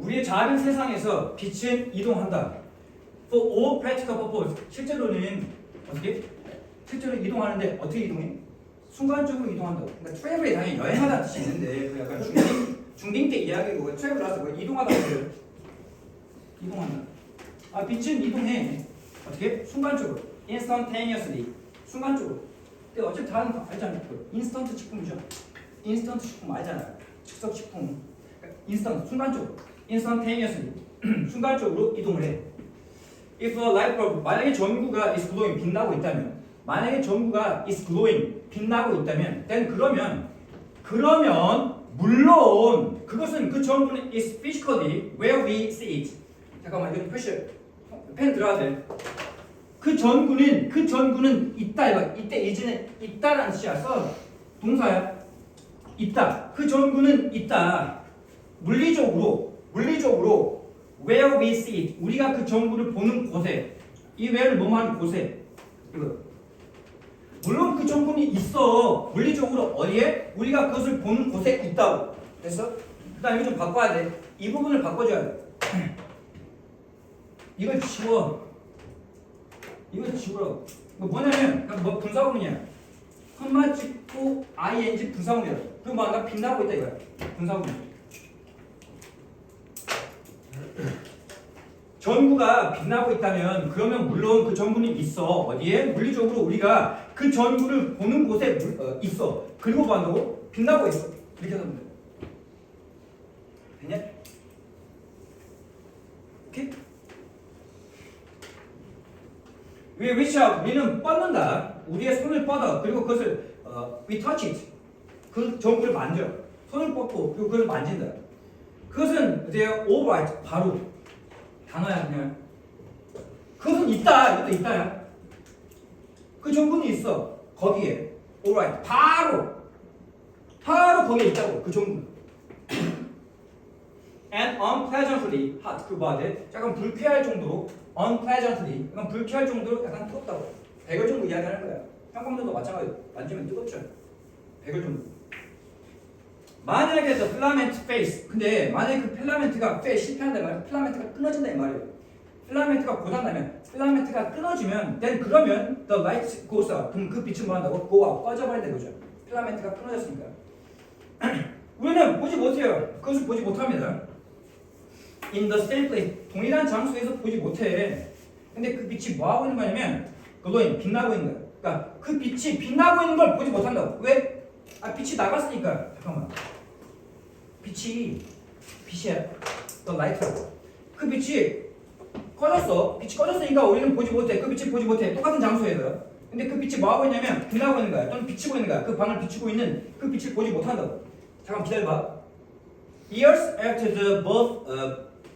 우리의 작은 세상에서 빛은 이동한다. For all practical purpose. 실제로는 어떻게? 실제로 이동하는데 어떻게 이동해? 순간적으로 이동한다. 그러니까 travel이 당연히 여행하다는 뜻이 있는데 그 약간 중딩 때 이야기고 travel라서 뭐 이동하다고 해요. 이동한다. 아 빛은 이동해. 어떻게? 순간적으로. instantaneously. 순간적으로. 근데 어차피 다른 알잖아요. 인스턴트 식품이죠. 인스턴트 식품 알잖아요. 즉석 식품. 그러니까 인스턴트 순간적으로. instantaneously. 순간적으로 이동을 해. If a light bulb, 만약에 전구가 is glowing, 빛나고 있다면, 만약에 전구가 is glowing, 빛나고 있다면, then 그러면 물론 그것은 그 전구는 is physically where we see it. 잠깐만 이거 펜 들어야 돼. 그 전구는 있다 이거. 이때 이제는 있다라는 뜻이야. 써 동사야. 있다. 그 전구는 있다. 물리적으로 where we see it. 우리가 그 전구를 보는 곳에 이 where를 뭐뭐 하는 곳에 이거. 물론 그 전구는 있어. 물리적으로 어디에? 우리가 그것을 보는 곳에 있다고. 됐어? 일단 이거 좀 바꿔야 돼. 이 부분을 바꿔줘야 돼. 이걸 지워. 이거 지우라고. 이거 뭐냐면 뭐 분사구문이야. 컴마 찍고 ing 분사구문이야. 그럼 뭐 나 빛나고 있다 이거야. 분사구문. 전구가 빛나고 있다면 그러면 물론 그 전구는 있어. 어디에? 물리적으로 우리가 그 전구를 보는 곳에 있어. 그리고 뭐 한다고? 빛나고 있어. 이렇게 하면 돼. 됐냐? 오케이? We reach out. 우리는 뻗는다. 우리의 손을 뻗어. 그리고 그것을 we touch it. 그 전구를 만져. 손을 뻗고 그리고 그걸 만진다. 그것은 이제 alright. 바로 단어야 그냥. 그것은 있다. 이것도 있다야. 그 전구는 있어. 거기에. alright. 바로 거기에 있다고. 그 전구. And unpleasantly hot. 그 뭐하대? 약간 불쾌할 정도로 unpleasantly. 약간 불쾌할 정도로 약간 뜨겁다고. 100열 정도 이야기하는 거야. 형광등도 마찬가지로 만지면 뜨겁죠. 100열 정도. 만약에 the filament fails. 근데 만약에 그 필라멘트가 fail 실패한다 말이야. 필라멘트가 끊어진다 이 말이에요. 필라멘트가 고장나면 필라멘트가 끊어지면 then 그러면 the light goes out. 그럼 그 빛은 뭐 한다고? go out. 꺼져버린다 거죠. 필라멘트가 끊어졌으니까. 우리는 보지 못해요. 그것을 보지 못합니다. In the same place. 동일한 장소에서 보지 못해. 근데 그 빛이 뭐 하고 있는 거냐면 glowing. 빛나고 있는 거야. 그러니까 그 빛이 빛나고 있는 걸 보지 못한다고. 왜? 아 빛이 나갔으니까. 잠깐만. 빛이야. The light라고. 그 빛이 꺼졌어. 빛이 꺼졌으니까 우리는 보지 못해. 그 빛을 보지 못해. 똑같은 장소에서. 근데 그 빛이 뭐 하고 있냐면 빛나고 있는 거야. 또는 비치고 있는 거야. 그 방을 비추고 있는 그 빛을 보지 못한다고. 잠깐 기다려봐. Years after the bulb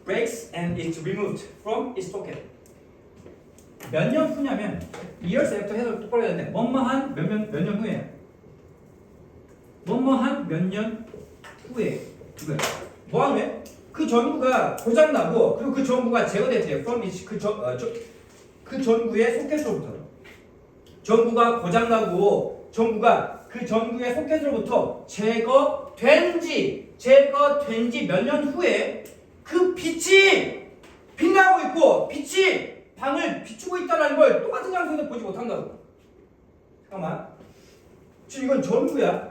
breaks and is removed from its socket. 몇 년 후냐면 years after 해서 똑바로 해야 되는데 뭐뭐한 몇 년 후에 뭐뭐한 몇 년 후에 그거야. 뭐하면 그 전구가 고장나고 그리고 그 전구가 제거됐대요. from its 그 전구의 소켓으로부터. 전구가 고장나고 전구가 그 전구의 소켓으로부터 제거된 지 몇 년 후에 그 빛이 빛나고 있고 빛이 방을 비추고 있다는 걸 똑같은 장소에서 보지 못한다고. 잠깐만. 지금 이건 전구야.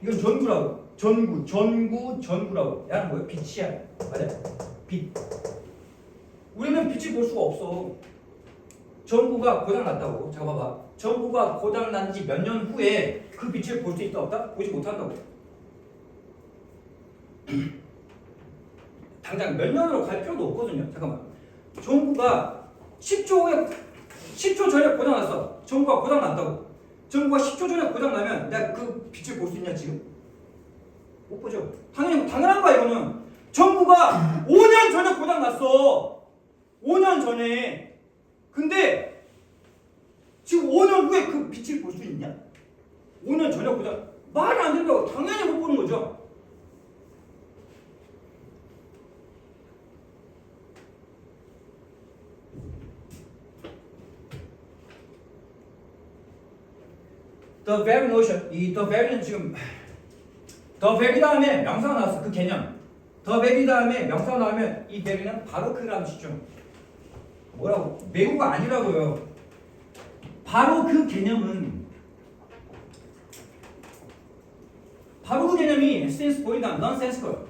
이건 전구라고. 전구라고. 야는 뭐야? 빛이야. 맞아? 빛. 우리는 빛을 볼 수가 없어. 전구가 고장났다고. 잠깐 봐봐. 전구가 고장난 지 몇 년 후에 그 빛을 볼 수 있다 없다? 보지 못한다고. 당장 몇 년으로 갈 필요도 없거든요. 잠깐만. 전구가 10초 전에 고장났어. 전구가 고장났다고. 전구가 10초 전에 고장나면 내가 그 빛을 볼 수 있냐 지금? 못 보죠. 당연한 거야 이거는. 전구가 5년 전에 고장났어. 5년 전에. 근데 지금 5년 후에 그 빛을 볼 수 있냐? 5년 전에 고장. 말이 안 된다고. 당연히 못 보는 거죠. The very notion, 이 the very는 지금 the very 다음에 명사가 나왔어. 그 개념. 더 베리 다음에 명사가 나오면 이 베리는 바로 그라고 치죠. 뭐라고? 매우가 아니라고요. 바로 그 개념은 바로 그 개념이 since 보인다. nonsensical.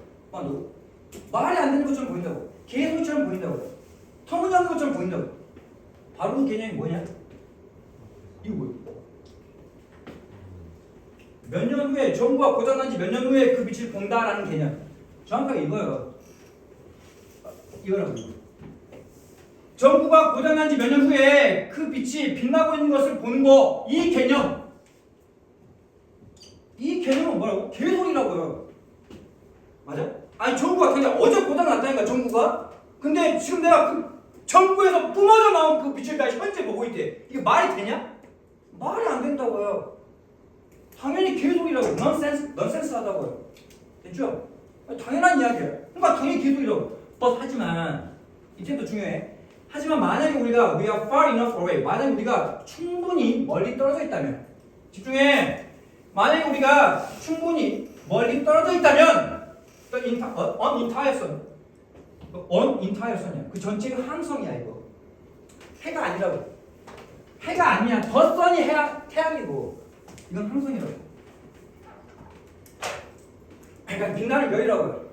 말이 안 되는 것처럼 보인다고. 개소리처럼 보인다고. 터무니없는 것처럼 보인다고. 바로 그 개념이 뭐냐? 이거 뭐야? 몇 년 후에 정부가 고장난 지 몇 년 후에 그 빛을 본다라는 개념. 정확하게 이거예요. 이거라고. 정부가 고장난 지 몇 년 후에 그 빛이 빛나고 있는 것을 보는 거. 이 개념. 이 개념은 뭐라고? 개소리라고요. 맞아? 아니 정부가 그냥 어제 고장났다니까 정부가. 근데 지금 내가 그 정부에서 뿜어져 나온 그 빛을 나 현재 보고 있대. 이게 말이 되냐? 말이 안 된다고요. 당연히 개소리라고. 넌센스 하다고요. 됐죠? 당연한 이야기야. 그러니까 당연히 개소리라고. 하지만 이제부터 중요해. 하지만 만약에 우리가 we are far enough away. 만약에 우리가 충분히 멀리 떨어져 있다면 집중해. 만약에 우리가 충분히 멀리 떨어져 있다면 언인타이어선이야. 그 전체가 항성이야 이거. 해가 아니라고. 해가 아니야. 더 선이 태양이고 이건 항성이라고. 그러니까 빛나는 별이라고요.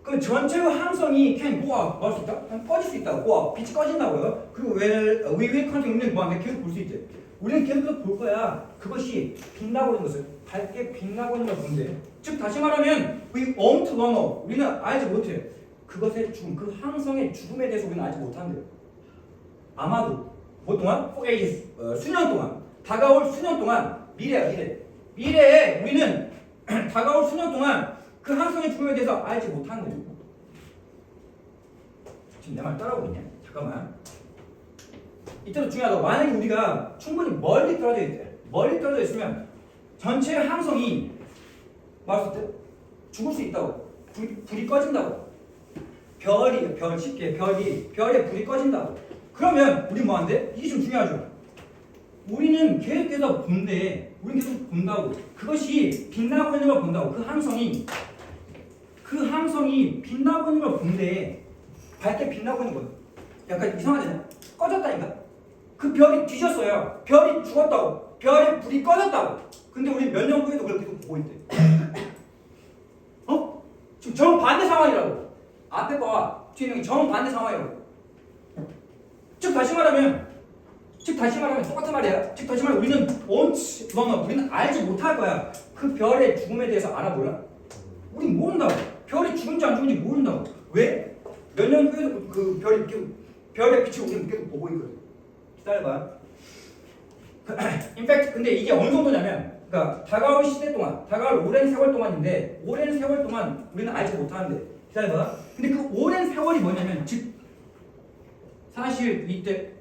그 전체의 항성이 그냥 뭐할 수 있다? 그냥 꺼질 수 있다고. 빛이 꺼진다고요. 그리고 위에 컨택 우리는 뭐하면 계속 볼 수 있대. 우리는 계속 볼 거야. 그것이 빛나고 있는 것을 밝게 빛나고 있는 걸 본대. 즉 다시 말하면 we won't know. 우리는 알지 못해. 그것의 죽음, 그 항성의 죽음에 대해서 우리는 알지 못한대요. 아마도 뭐 동안? 수년 동안 다가올 수년 동안 미래에 우리는 다가올 수년 동안 그 항성의 죽음에 대해서 알지 못하는 거예요. 지금 내 말 따라오고 있냐? 잠깐만. 이때도 중요하다고. 만약에 우리가 충분히 멀리 떨어져 있대. 멀리 떨어져 있으면 전체 항성이 말했을 때 죽을 수 있다고. 불이 꺼진다고. 별에 불이 꺼진다고. 그러면 우리 뭐 한대? 이게 좀 중요하죠. 우리는 계속해서 본대. 우리는 계속 본다고. 그것이 빛나고 있는 걸 본다고. 그 항성이 빛나고 있는 걸 본대. 밝게 빛나고 있는 거. 약간 이상하잖아요. 꺼졌다니까. 그 별이 뒤졌어요. 별이 죽었다고. 별에 불이 꺼졌다고. 근데 우리 몇 년 후에도 그걸 계속 보고 있대. 지금 정반대 상황이라고. 앞에 거와 뒤에 있는 게 정반대 상황이라고. 즉 다시 말하면 똑같은 말이야. 즉 다시 말하면 우리는 우리는 알지 못할 거야. 그 별의 죽음에 대해서 알아볼라? 우린 모른다고. 별이 죽은지 안 죽은지 모른다고. 왜? 몇 년 후에도 그 별의 빛을 우리는 계속 보고 있거든. 기다려봐. In fact, 근데 이게 어느 정도냐면, 그러니까 다가올 시대 동안, 다가올 오랜 세월 동안인데, 오랜 세월 동안 우리는 알지 못하는데, 기다려봐. 근데 그 오랜 세월이 뭐냐면, 즉 사실 이때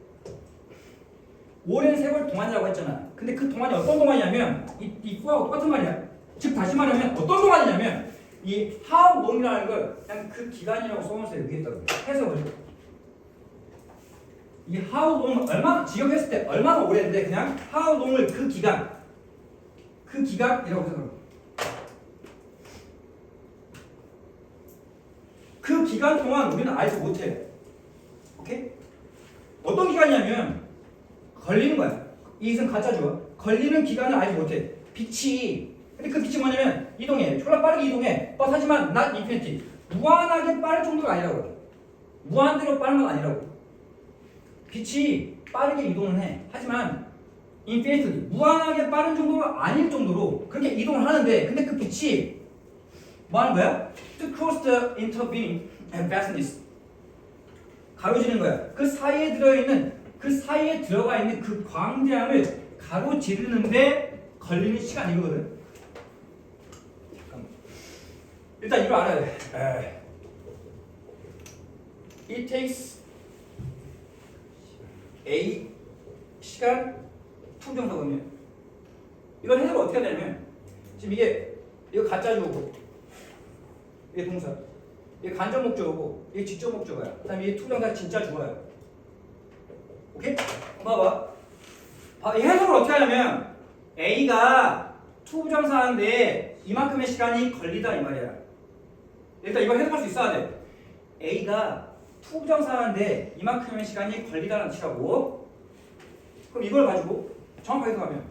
오랜 세월 동안이라고 했잖아. 근데 그 동안이 어떤 동안이냐면, 이 후하고 똑같은 말이야. 즉 다시 말하면 어떤 동안이냐면, 이 how long이라는 걸 그냥 그 기간이라고 써놓으면서 얘기했다고. 해석을. 이 how long 얼마 지역했을 때 얼마나 오래인데 그냥 how long을 그 기간이라고 해석을. 그 기간 동안 우리는 알지 못해. 오케이? 어떤 기간이냐면 걸리는 거야. 이것은 가짜죠. 걸리는 기간을 알지 못해. 빛이. 근데 그 빛이 뭐냐면 이동해. 졸라 빠르게 이동해. 하지만 not infinity. 무한하게 빠를 정도가 아니라고. 무한대로 빠른 건 아니라고. 빛이 빠르게 이동을 해. 하지만 infinitely 무한하게 빠른 정도가 아닐 정도로 그렇게 이동을 하는데 근데 그 빛이 뭐 하는 거야? To cross the intervening vastness. 가로지르는 거야. 그 사이에 들어가 있는 그 광대함을 가로지르는데 걸리는 시간이거든. 일단 이거 알아야 돼. It takes A 시간 투정사거든요. 이걸 해석을 어떻게 하냐면 지금 이거 가짜주어고 이게 동사, 이게 간접 목적어고 이게 직접 목적어야. 그다음에 이게 투정사 진짜 주어야. 오케이? 봐봐. 이 해석을 어떻게 하냐면 A가 투부정사인데 이만큼의 시간이 걸리다 이 말이야. 일단 이거 해석할 수 있어야 돼. A가 투부정사인데 이만큼의 시간이 걸리다는 치라고. 그럼 이걸 가지고 정확하게 해석하면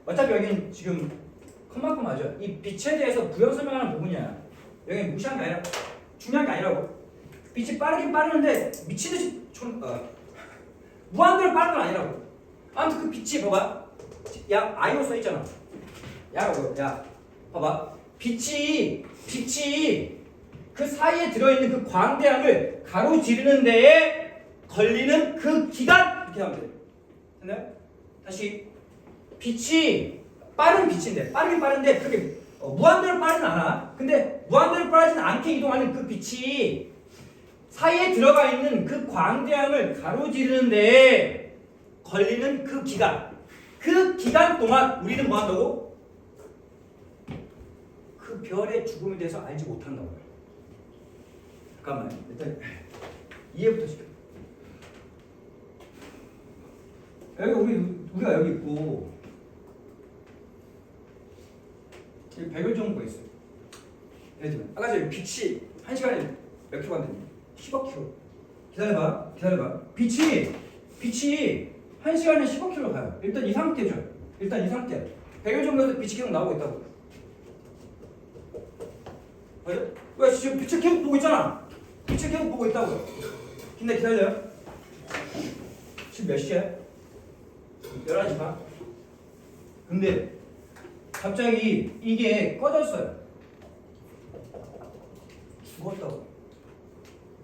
어차피 여기는 지금 컴마큼 맞아. 이 빛에 대해서 부연 설명하는 부분이야. 여기 무시한 게 아니라 중요한 게 아니라고. 빛이 빠르긴 빠르는데 미친 듯이 무한대로 빠른 건 아니라고. 아무튼 그 빛이 봐봐. 야 아이오 써 있잖아. 야 봐봐. 빛이 그 사이에 들어있는 그 광대양을 가로지르는 데에 걸리는 그 기간 이렇게 하면 돼. 됐나요? 다시 빛이 빠른 빛인데 빠르긴 빠른데 그렇게 무한대로 빠르진 않아. 근데 무한대로 빠르진 않게 이동하는 그 빛이 사이에 들어가 있는 그 광대양을 가로지르는 데에 걸리는 그 기간 동안 우리는 뭐 한다고? 그 별의 죽음에 대해서 알지 못한다고요. 잠깐만 일단 이해부터 시켜. 여기 우리가 여기 있고 여기 백열정보가 있어요. 예를 들면 아까 전에 빛이 1시간에 몇 킬로 간다니? 10억 킬로. 기다려봐. 빛이 1시간에 10억 킬로 가요. 일단 이 상태죠. 백열정보에서 빛이 계속 나오고 있다고. 맞아? 왜 지금 빛을 계속 보고 있잖아. 빛을 계속 보고 있다고요. 근데 기다려요. 지금 몇 시야? 11시 반. 근데 갑자기 이게 꺼졌어요.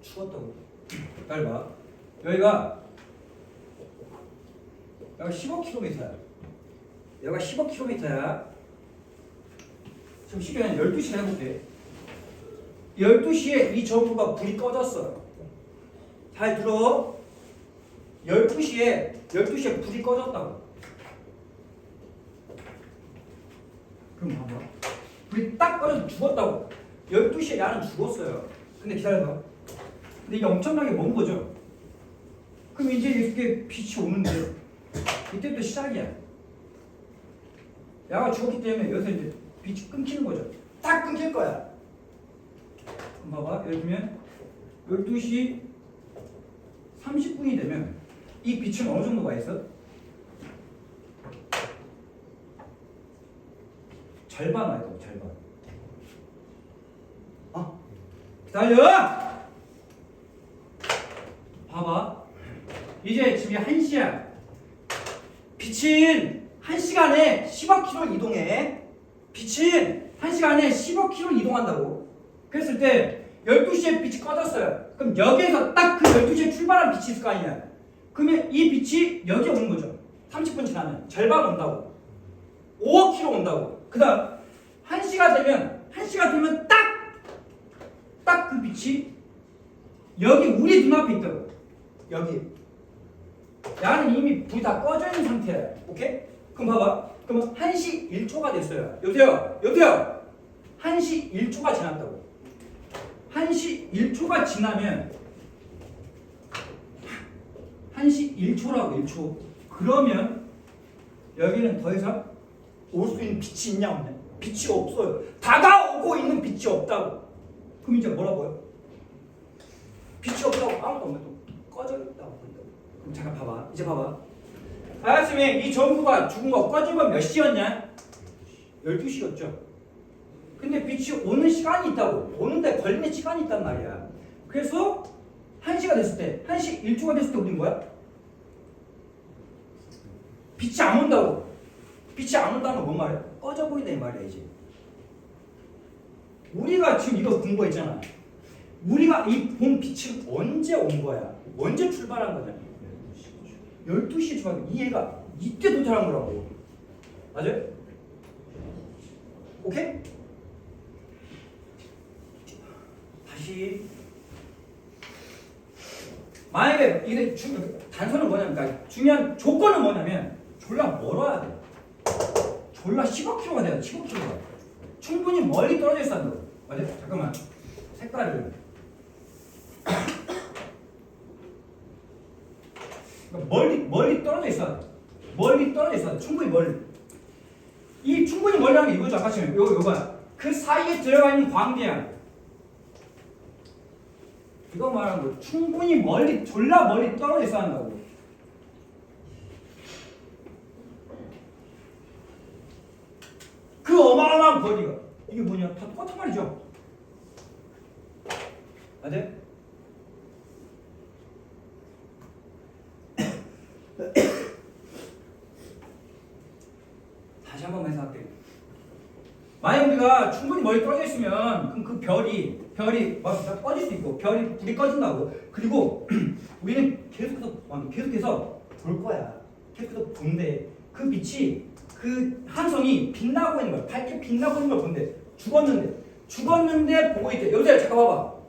죽었다고. 기다려봐. 여기가 15km야. 여기가 15km야. 지금 시간은 12시에 해볼게. 12시에 이 전구가 불이 꺼졌어. 잘 들어. 12시에 불이 꺼졌다고. 그럼 봐봐. 불이 딱 꺼져서 죽었다고. 12시에 나는 죽었어요. 근데 기다려봐. 근데 이게 엄청나게 먼 거죠. 그럼 이제 이렇게 빛이 오는데 이때부터 시작이야. 야가 죽었기 때문에 여기서 이제 빛이 끊기는 거죠. 딱 끊길 거야. 그럼 봐봐. 예를 들면 12시 30분이 되면 이 빛은 어느 정도 가 있어? 절반 와야 돼. 절반. 기다려! 봐봐. 이제 지금 1시야. 빛은 1시간에 10억 킬로 이동해. 빛은 1시간에 10억 킬로 이동한다고. 그랬을 때 12시에 빛이 꺼졌어요. 그럼 여기에서 딱 그 12시에 출발한 빛이 있을 거 아니야. 그러면 이 빛이 여기 오는 거죠. 30분 지나면 절반 온다고. 5억 킬로 온다고. 그 다음 1시가 되면 딱 그 빛이 여기 우리 눈앞에 있다고. 여기. 야는 이미 불이 다 꺼져 있는 상태야. 오케이? 그럼 봐봐. 그러면 1시 1초가 됐어요. 여보세요. 1시 1초가 지났다고. 1시 1초가 지나면 1시 1초라고. 1초. 그러면 여기는 더 이상 올 수 있는 빛이 있냐 없냐? 빛이 없어요. 다가오고 있는 빛이 없다고. 그럼 이제 뭐라고요? 빛이 없다고. 아무것도 없네. 또 꺼져 있다고. 그럼 잠깐 봐봐. 이제 봐봐. 아침에 이 전구가 죽은 거 꺼진 건 몇 시였냐? 12시였죠. 근데 빛이 오는 시간이 있다고. 오는데 걸리는 시간이 있단 말이야. 그래서 1시가 됐을 때, 1시 1초가 됐을 때 우린 뭐야? 빛이 안 온다고. 빛이 안 온다는 건 뭔 말이야? 꺼져 보인다 이 말이야 이제. 우리가 지금 이거 공부했잖아. 우리가 이 본 빛은 언제 온 거야? 언제 출발한 거냐? 12시에 출발한 거야. 이 애가 이때 도착한 거라고. 맞아요? 오케이? 다시. 만약에 이게 단서는 뭐냐면, 그러니까 중요한 조건은 뭐냐면 졸라 멀어야 돼. 졸라 10km가 돼야 돼. 10km가. 충분히 멀리 떨어져 있어야 한다고. 맞아? 잠깐만. 색깔을. 그러니까 멀리 떨어져 있어야 돼. 멀리 떨어져 있어야 돼. 충분히 멀리. 이 충분히 멀리 하는 게 이거죠. 아까 지금 요거야. 그 사이에 들어가 있는 광대야. 이거 말하는 거 충분히 멀리 졸라 멀리 떨어져 있어야 한다고. 그 어마어마한 거리가 이게 뭐냐? 다 똑같은 말이죠. 맞아? 다시 한번 해석할게요. 만약 우리가 충분히 멀리 떨어져 있으면 그럼 그 별이 막 꺼질 수 있고 불이 꺼진다고. 그리고 우리는 계속해서 볼 거야. 계속해서 본대. 그 빛이 그 한성이 빛나고 있는 거야. 밝게 빛나고 있는 걸 본대. 죽었는데 보고 있대. 여기서 잠깐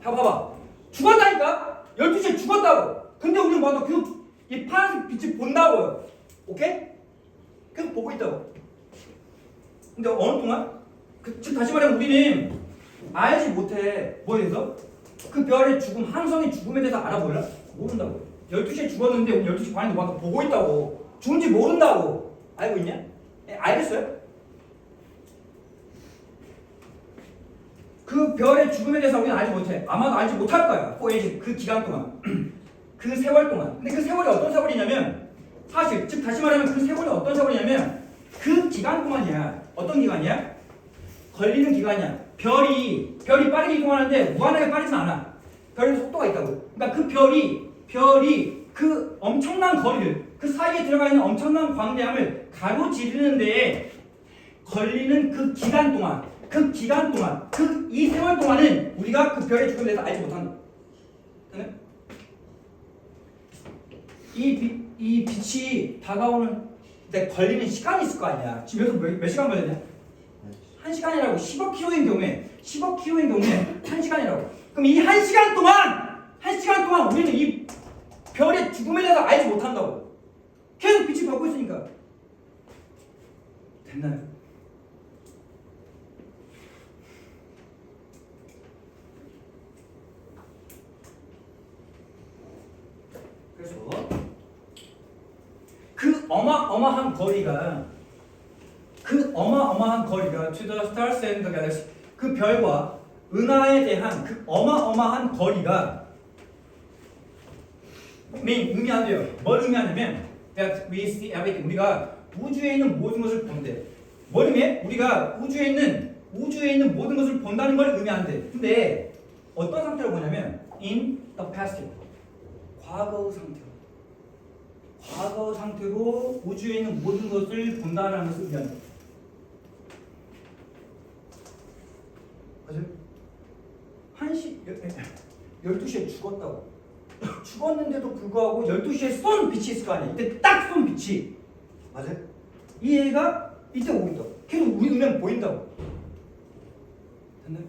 봐봐. 죽었다니까. 12시에 죽었다고. 근데 우리는 봐도 계속 이 파란색 빛을 본다고요. 오케이? 계속 보고 있다고. 근데 어느 동안? 즉 다시 말하면 우리는 알지 못해. 뭐에 대해서? 그 별의 죽음, 항성의 죽음에 대해서 알아볼라? 모른다고. 12시에 죽었는데 우리 12시 반인데 와서 보고 있다고. 죽은지 모른다고. 알고 있냐? 알겠어요? 그 별의 죽음에 대해서 우리는 알지 못해. 아마도 알지 못할 거야. 그 기간 동안. 그 세월 동안. 근데 그 세월이 어떤 세월이냐면 사실 즉 다시 말하면 그 세월이 어떤 세월이냐면 그 기간 동안이야. 어떤 기간이야? 걸리는 기간이야. 별이 빠르게 이동하는데 무한하게 빠르진 않아. 별에는 속도가 있다고. 그러니까 그 별이 그 엄청난 거리를 그 사이에 들어가 있는 엄청난 광대양을 가로지르는데 걸리는 그 기간 동안 이 세월 동안은 우리가 그 별의 죽음에 대해서 알지 못한다. 이 빛이 다가오는 데 걸리는 시간이 있을 거 아니야. 지금 여기서 몇 시간 걸렸냐? 1시간이라고. 10억 킬로인 경우에 1시간이라고. 그럼 이 1시간 동안 우리는 이 별의 죽음에 대해서 알지 못한다고. 계속 빛이 받고 있으니까. 됐나요? 그래서 그 어마어마한 거리가 to the stars and the galaxy, 그 별과 은하에 대한 그 어마어마한 거리가 의미한대요. 뭘 의미하냐면 that we see everything, 우리가 우주에 있는 모든 것을 본대. 뭘 의미해? 우리가 우주에 있는 모든 것을 본다는 걸 의미한대. 근데 어떤 상태로 보냐면 in the past, 과거 상태로 우주에 있는 모든 것을 본다는 것을 의미한다. 맞아요? 12시에 죽었다고. 죽었는데도 불구하고 12시에 쏜 빛이 있을 거 아니야. 이때 딱 쏜 빛이. 맞아요? 이 애가 이때 오고 있다고. 계속 우리 눈에는 보인다고. 됐나요?